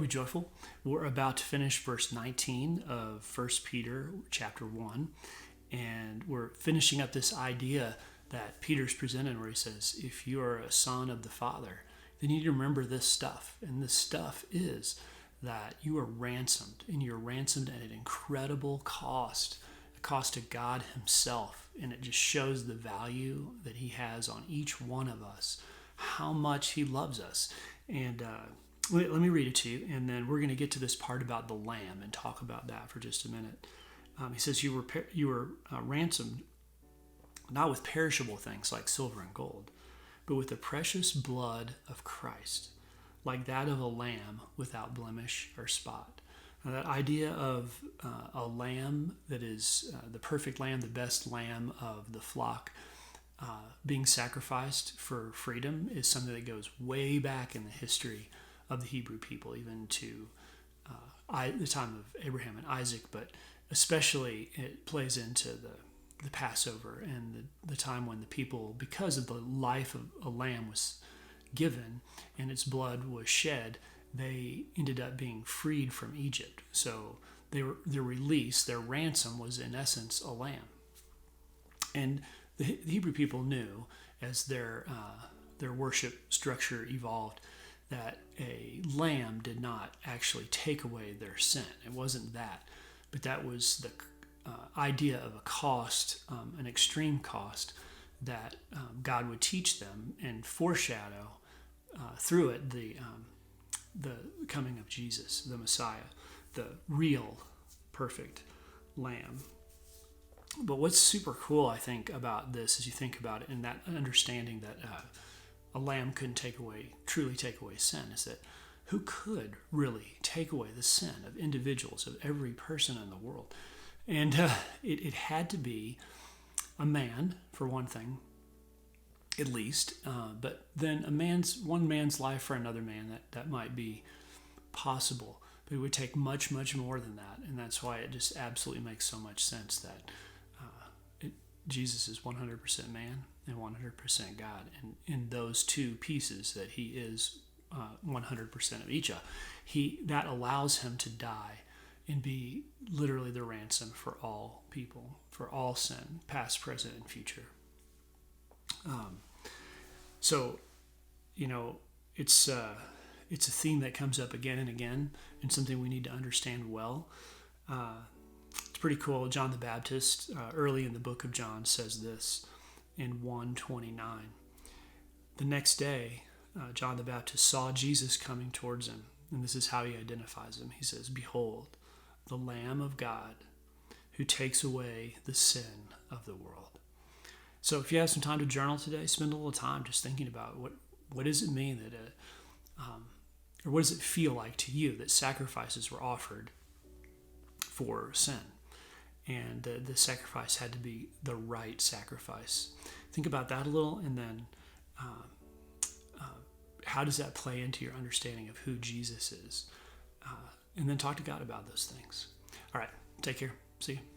be joyful. We're about to finish verse 19 of 1 Peter chapter 1. And we're finishing up this idea that Peter's presented where he says, if you are a son of the Father, then you need to remember this stuff. And this stuff is that you are ransomed, and you're ransomed at an incredible cost, a cost to God himself. And it just shows the value that he has on each one of us, how much he loves us. And let me read it to you, and then we're going to get to this part about the Lamb and talk about that for just a minute. He says, you were ransomed, not with perishable things like silver and gold, but with the precious blood of Christ, like that of a lamb without blemish or spot. Now, that idea of a lamb that is the perfect lamb, the best lamb of the flock, being sacrificed for freedom is something that goes way back in the history of the Hebrew people, even to the time of Abraham and Isaac, but especially it plays into the Passover and the time when the people, because of the life of a lamb was given and its blood was shed, they ended up being freed from Egypt. So their release, their ransom was in essence a lamb. And the Hebrew people knew, as their worship structure evolved, that a lamb did not actually take away their sin. It wasn't that, but that was the idea of a cost, an extreme cost that God would teach them and foreshadow through it the coming of Jesus, the Messiah, the real perfect lamb. But what's super cool, I think, about this, as you think about it, and that understanding that a lamb couldn't truly take away sin, is that who could really take away the sin of individuals, of every person in the world? And it had to be a man, for one thing, at least. But then one man's life for another man, that might be possible. But it would take much, much more than that. And that's why it just absolutely makes so much sense that Jesus is 100% man and 100% God. And in those two pieces that he is 100% of each of, that allows him to die and be literally the ransom for all people, for all sin, past, present, and future. So, it's a theme that comes up again and again, and something we need to understand well. It's pretty cool. John the Baptist, early in the book of John, says this in 1:29. The next day, John the Baptist saw Jesus coming towards him, and this is how he identifies him. He says, "Behold, the Lamb of God who takes away the sin of the world." So if you have some time to journal today, spend a little time just thinking about what does it mean that, or what does it feel like to you that sacrifices were offered for sin? And the sacrifice had to be the right sacrifice. Think about that a little, and then how does that play into your understanding of who Jesus is? And then talk to God about those things. All right, take care. See you.